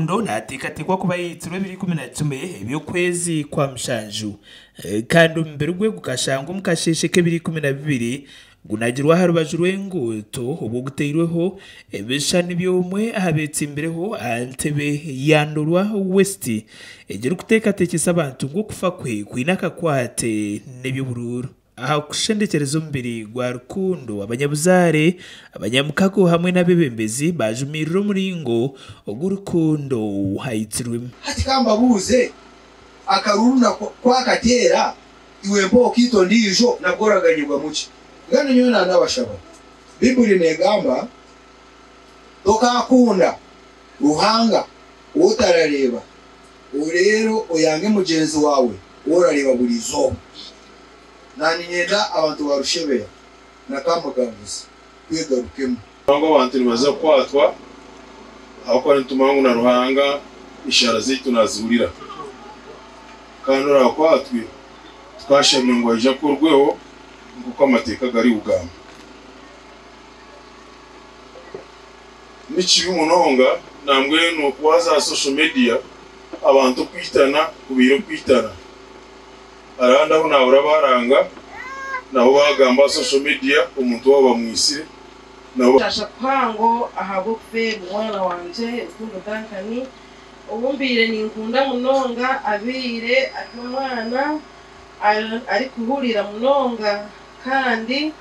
rukundo natekatekwa kuba yitirwe 2010 by'ukwezi kwa Mshanju kandi mbere gwe gukashanga umukasheshe ke 2012 gunagirwa harubaju rwengoto ubwo guteirweho ebeshani byomwe ahabetse imbereho antebe yandurwa west egera kutekatekisa abantu ngo kufa kwe kwinaka kwate n'eby'ubururu aha kushendekerezo mbere gwa rukundo abanyabuzare abanyamukago hamwe n'abebembezi bajumiriro muringo ogurukundo hayitirwe hati kamba buze akaruruna kwa katera iwe mpo kito ndijo nagoraganyirwa muki ngano nyona nabashaba bibuli negamba tokakunda ruhanga utarareba urero oyange mugenzi wawe urareba burizo nani nyenda abantu barushebera nakamagavuze kwegarukemo ngo abantu nibaza kwatwa akora ntumangu na ruhanga ishara zitu nazurira kandi rakwatwe twashemye ngo aje kurweho nguko amateka gari ugamba nici umunonga nambwe no kwaza social media abantu kwitana kubiro kwitana aranda hona urabaranga nabo bagamba social media umuntu waba mwisire nabo ashakwango ahagopfe mwana wanje ukundo dankani ubumbire ninkunda munonga abire atumwana ari kuhurira munonga kandi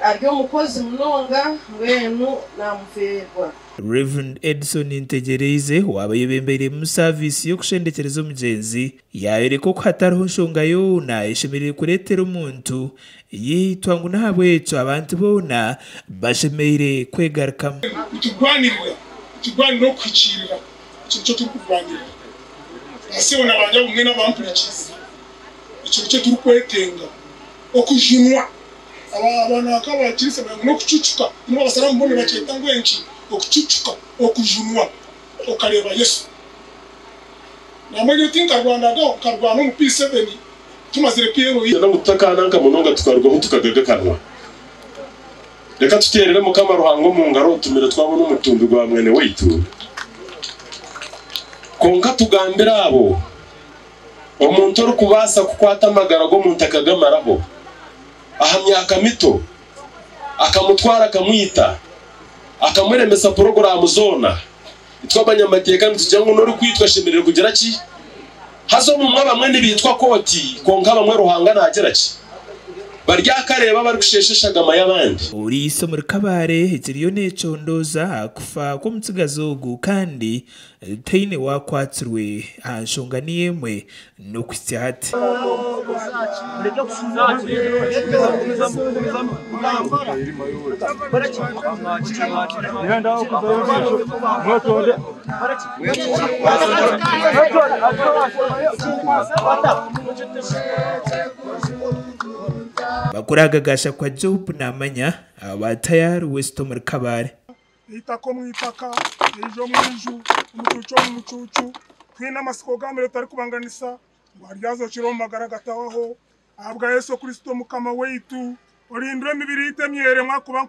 aryo mukozi munonga ngwenu namuferwa. Reverend Edson Integereze wabayebembere mu service yo kushendekerezo mugenzi yaereko ko hatariho nshonga yona ishemerere kuretera umuntu yitwa ngo nahabweco abantu bona bashemere kwegaruka ikigwaniro kwicirira cyo turkurwanira asibona abanya bumwe n'abampurikiza icyo turukwetenga okujinwa abana akabakirise no kucucuka niba basara mbone baketa ngwenki okucucuka okujunwa okareba Yesu namwe tinka Rwanda do karwana mu P7 tumazire Pierre na gutakana nka munonga tukarwa mutukagaga kanwa reka tuterere mu kamaruhango mu ngaro tumira twabona umutumbi gwa mwene weitu konka tugambira abo omuntu uri kubasa kukwata amagara go muntu akagamaraho ahamyaka mito akamutwara akamwita akamuremesa porogaramu zona itwa abanyamateka ntujyango no kwitwa shemerere kugera ki hazo mu mwaba mwene bitwa koti konka bamwe ruhanga nagera ki barya kareba bari gushesheshaga amayabandi uri isomo rikabare heziriyo necondoza akufa ko mutsigazogu kandi teine wakwatsirwe anshonganiyemwe no kwisyate bakuragagasha kwa Job namanya abatayari West muri kabare itako mwitaka ejo mwinju umucucu twina masiko gamere tari kubanganisa waryazo kiro magara gatawaho abwa Yesu Kristo mukama weitu orindwe mibiri itemyere mwakuba